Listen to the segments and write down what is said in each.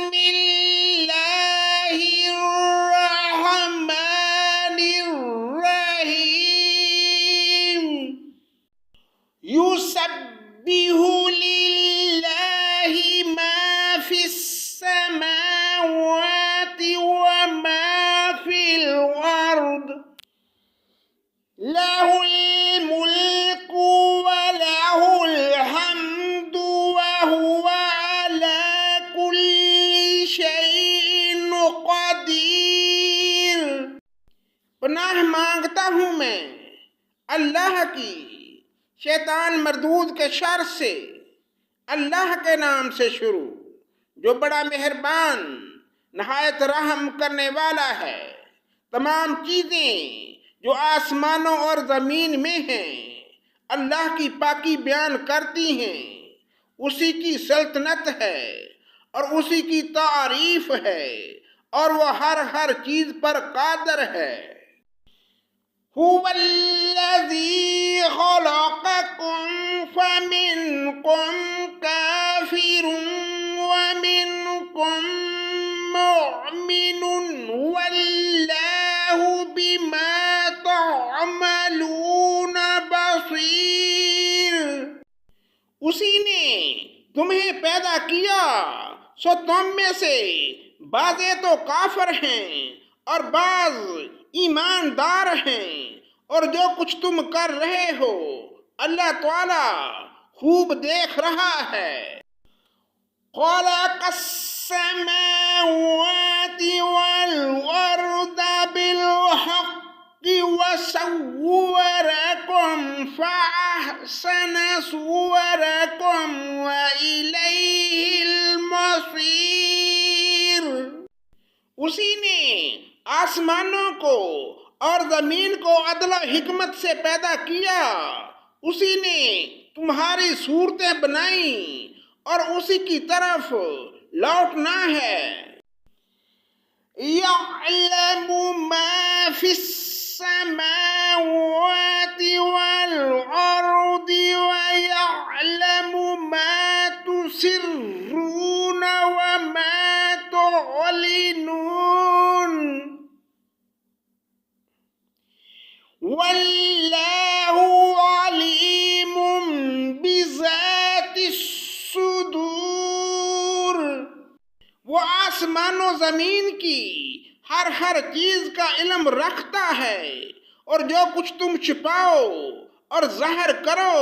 بسم اللہ الرحمن الرحیم یسبح للہ ما فی السماوات وما فی الارض لہ الملک ولہ الحمد وہو علی کل شیء قدیر۔ پناہ مانگتا ہوں میں اللہ کی شیطان مردود کے شر سے، اللہ کے نام سے شروع جو بڑا مہربان نہایت رحم کرنے والا ہے۔ تمام چیزیں جو آسمانوں اور زمین میں ہیں اللہ کی پاکی بیان کرتی ہیں، اسی کی سلطنت ہے اور اسی کی تعریف ہے اور وہ ہر چیز پر قادر ہے۔ هو الذی خلقکم فمنکم کافر ومنکم مؤمن واللہ بما تعملون بصیر۔ اسی نے تمہیں پیدا کیا سو تم میں سے بعضے تو کافر ہیں اور بعض ایماندار ہیں، اور جو کچھ تم کر رہے ہو اللہ تعالی خوب دیکھ رہا ہے۔ خلق السماوات والارض بالحق وصورکم فاحسن صورکم والیہ المصیر۔ اسی نے آسمانوں کو اور زمین کو عدل و حکمت سے پیدا کیا، اسی نے تمہاری صورتیں بنائیں اور اسی کی طرف لوٹنا ہے۔ یعلم ما فی السماوات والارض ویعلم ما تسرون وما تعلنون واللہ علیم بذات الصدور۔ وہ آسمان و زمین کی ہر چیز کا علم رکھتا ہے، اور جو کچھ تم چھپاؤ اور ظاہر کرو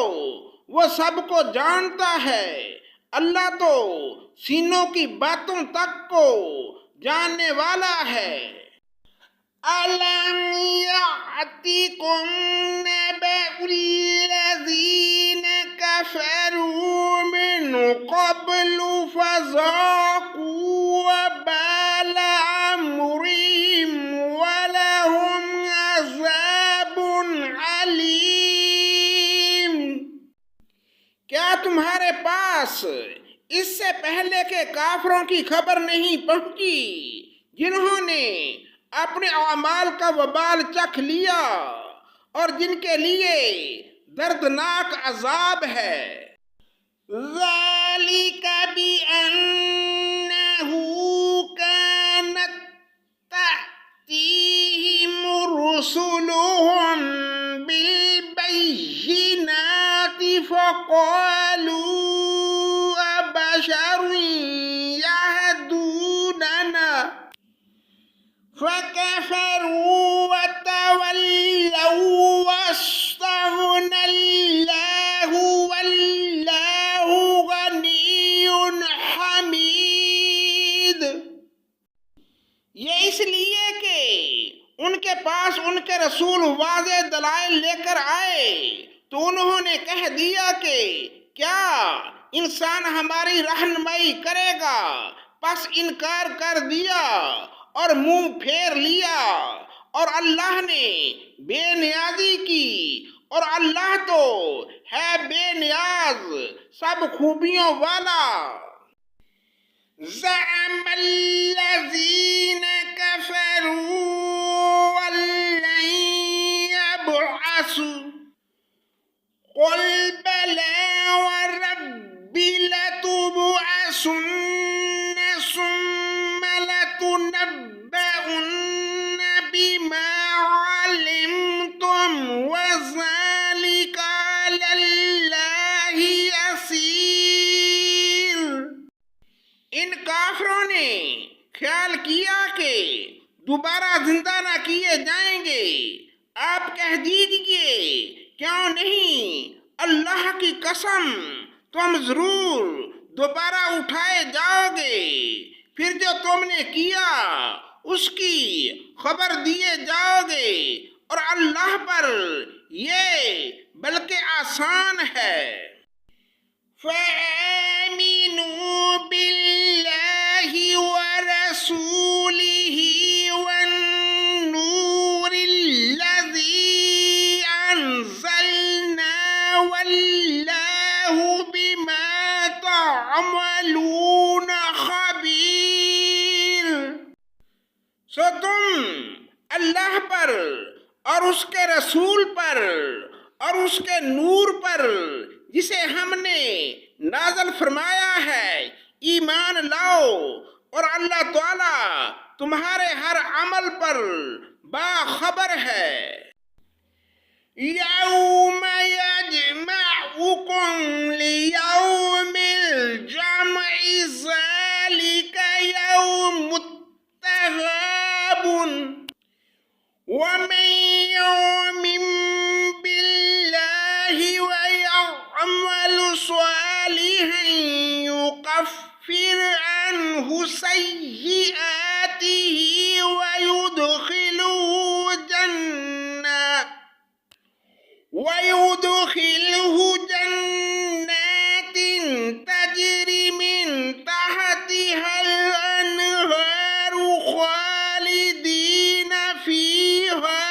وہ سب کو جانتا ہے۔ اللہ تو سینوں کی باتوں تک کو جاننے والا ہے۔ أَلَمْ يَأْتِكُمْ نَبَأُ الَّذِينَ كَفَرُوا مِنْ قَبْلُ فَذَاقُوا وَبَالَ أَمْرِهِمْ وَلَهُمْ عَذَابٌ عَلِيمٌ۔ کیا تمہارے پاس اس سے پہلے کے کافروں کی خبر نہیں پہنچی جنہوں نے اپنے اعمال کا وبال چکھ لیا اور جن کے لیے دردناک عذاب ہے؟ ذَلِكَ بِأَنَّهُ كَانَتْ تَأْتِيهِمْ رُسُلُهُم بِالْبَيِّنَاتِ فَقَالُوا أَبَشَرٌ يَهْدُونَنَا فَكَفَرُوا وَتَوَلَّوْا وَاسْتَغْنَى اللَّهُ وَاللَّهُ غَنِيٌّ حَمِيدٌ۔ یہ اس لیے کہ ان کے پاس ان کے رسول واضح دلائل لے کر آئے تو انہوں نے کہہ دیا کہ کیا انسان ہماری رہنمائی کرے گا، پس انکار کر دیا اور منہ پھیر لیا، اور اللہ نے بے نیازی کی اور اللہ تو ہے بے نیاز سب خوبیوں والا۔ زعم الذین کفروا أن لن يبعثوا قل بلى وربي لتبعثن ثم کافروں نے خیال کیا کہ دوبارہ زندہ نہ کیے جائیں گے، آپ کہہ دیجئے کیوں نہیں، اللہ کی قسم تم ضرور دوبارہ اٹھائے جاؤ گے، پھر جو تم نے کیا اس کی خبر دیے جاؤ گے، اور اللہ پر یہ بلکہ آسان ہے۔ فَآمِنُوا بِاللَّهِ وَرَسُولِهِ وَالنُّورِ الَّذِي أَنزَلْنَا وَاللَّهُ بِمَا تَعْمَلُونَ خَبِيرٌ۔ سو تم اللہ پر اور اس کے رسول پر اور اس کے نور پر جسے ہم نے نازل فرمایا ہے ایمان لاؤ، اور اللہ تعالیٰ تمہارے ہر عمل پر باخبر ہے۔ یوم یجمعکم لیوم الجمع ذلک یوم التغابن ومن یؤمن باللہ ویعمل صالحا یکفر عنہ سیئاتہ ويدخله جنات تجري من تحتها الأنهار خالدين فيها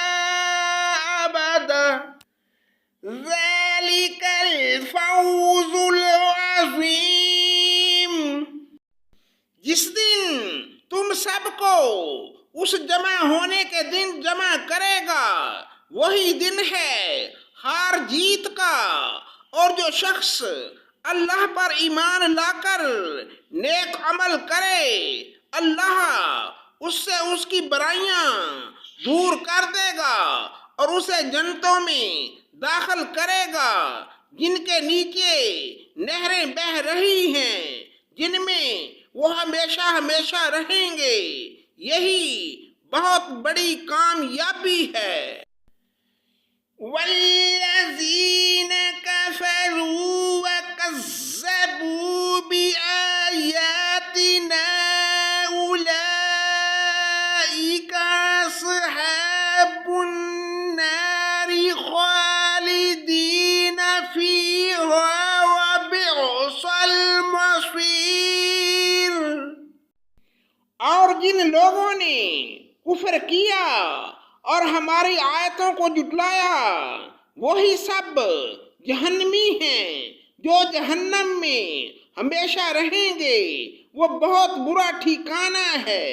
أبدا ذلك الفوز العظيم۔ جس دن تم سب کو اس جمع ہونے کے دن جمع کرے گا وہی دن ہے ہار جیت کا، اور جو شخص اللہ پر ایمان لا کر نیک عمل کرے اللہ اس سے اس کی برائیاں دور کر دے گا اور اسے جنتوں میں داخل کرے گا جن کے نیچے نہریں بہہ رہی ہیں، جن میں وہ ہمیشہ ہمیشہ رہیں گے، یہی بہت بڑی کامیابی ہے۔ وَالَّذِينَ كَفَرُوا وَكَذَّبُوا بِآيَاتِنَا أُولَئِكَ أَصْحَابُ النَّارِ خَالِدِينَ فِيهَا وَبِئْسَ الْمَصِيرُ۔ اور جن لوگوں نے کفر کیا اور ہماری آیتوں کو جھٹلایا وہی سب جہنمی ہیں جو جہنم میں ہمیشہ رہیں گے، وہ بہت برا ٹھکانہ ہے۔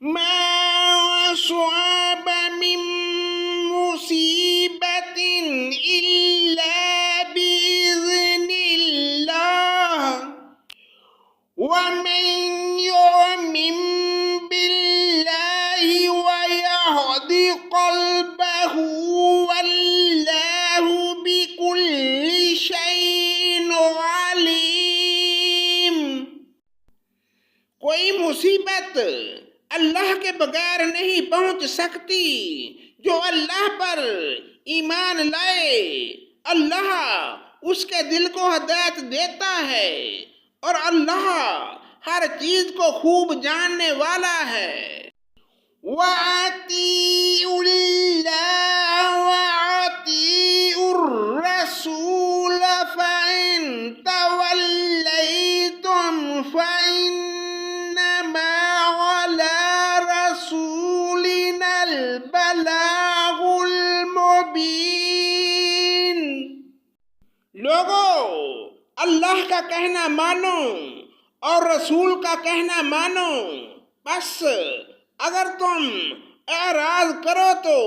ما أصاب من مصیبت إلا بإذن اللہ ومن يؤمن بالله ويهد قلبه والله بكل شيء عليم۔ کوئی مصیبت اللہ کے بغیر نہیں پہنچ سکتی، جو اللہ پر ایمان لائے اللہ اس کے دل کو ہدایت دیتا ہے، اور اللہ ہر چیز کو خوب جاننے والا ہے۔ وَأَطِيعُوا اللَّهَ وَأَطِيعُوا الرَّسُولَ فَإِن تَوَلَّيْتُمْ فَإِنَّمَا عَلَى رَسُولِنَا الْبَلَاغُ الْمُبِينُ۔ لوگو اللہ کا کہنا مانو اور رسول کا کہنا مانو، بس اگر تم اعراض کرو تو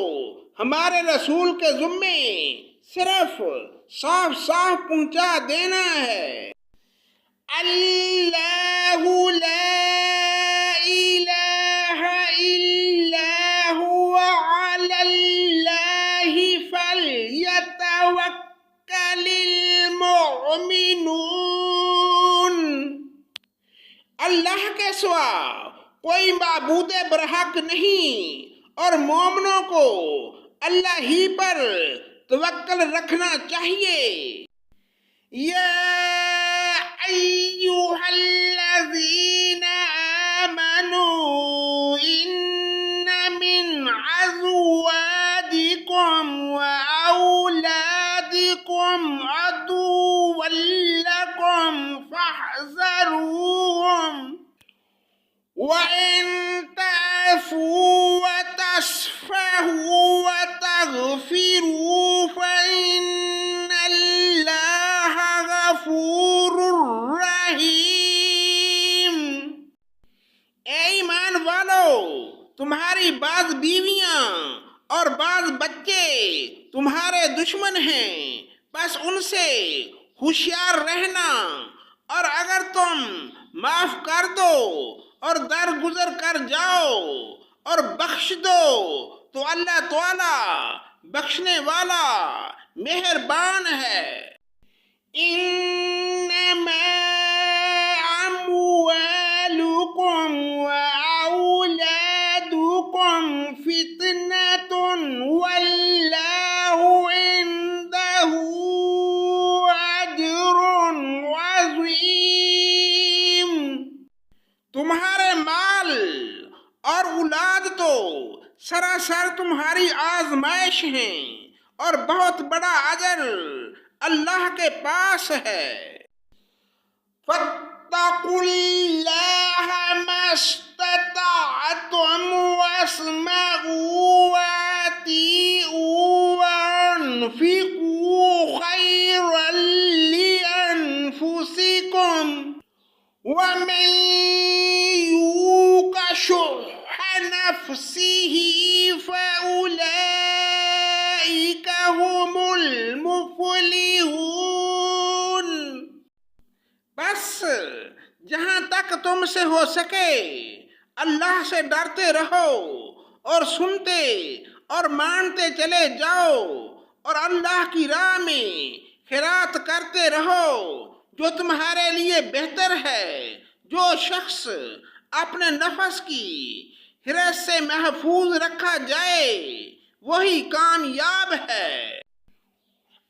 ہمارے رسول کے ذمے صرف صاف صاف پہنچا دینا ہے۔ اللہ لا الہ الا هو علی اللہ فلیتوکل المؤمنون۔ اللہ کے سوا کوئی معبود برحق نہیں اور مومنوں کو اللہ ہی پر توکل رکھنا چاہیے۔ یا ایھا الذین آمنوا ان من ازواجکم واولادکم عدوا لکم فاحذروہم وَإِن تَعْفُوا وَتَصْفَحُوا وَتَغْفِرُوا فَإِنَّ اللَّهَ غَفُورٌ رَحِيمٌ۔ اے ایمان والو، تمہاری بعض بیویاں اور بعض بچے تمہارے دشمن ہیں، بس ان سے ہوشیار رہنا، اور اگر تم معاف کر دو اور درگزر کر جاؤ اور بخش دو تو اللہ تعالی بخشنے والا مہربان ہے۔ انما اموالکم واولادکم فتنۃ واللہ عنده اجر عظیم۔ تمہارے مال اور اولاد تو سراسر تمہاری آزمائش ہیں اور بہت بڑا اجر اللہ کے پاس ہے۔ فاتقوا اللہ ما استطعتم واسمعوا واطیعوا وانفقوا خیرا لانفسکم ومن یوق شح نفسه فأولئک هم المفلحون۔ بس جہاں تک تم سے ہو سکے اللہ سے ڈرتے رہو اور سنتے اور مانتے چلے جاؤ، اور اللہ کی راہ میں خیرات کرتے رہو جو تمہارے لیے بہتر ہے۔ جو شخص اپنے نفس کی حرص سے محفوظ رکھا جائے وہی کامیاب ہے۔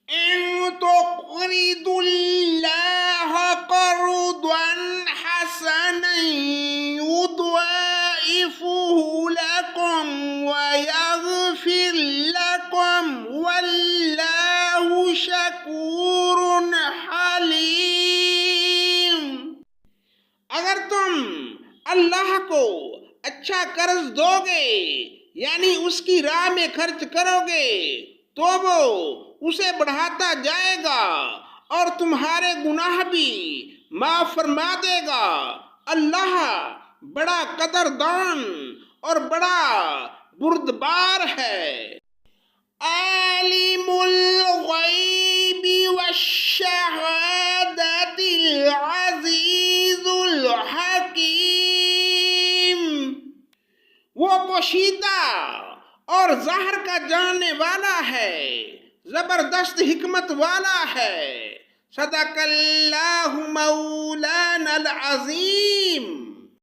ان تقرضوا اللہ قرضا حسنا یضاعفہ لکم ویغفر لکم واللہ شکور حلیم۔ اگر تم اللہ کو اچھا قرض دو گے یعنی اس کی راہ میں خرچ کرو گے تو وہ اسے بڑھاتا جائے گا اور تمہارے گناہ بھی معاف فرما دے گا۔ اللہ بڑا قدردان اور بڑا بردبار ہے۔ عالم الغیب والشہادۃ العزیز الحکیم۔ وہ پوشیدہ اور ظاہر کا جاننے والا ہے، زبردست حکمت والا ہے۔ صدق اللہ مولانا العظیم۔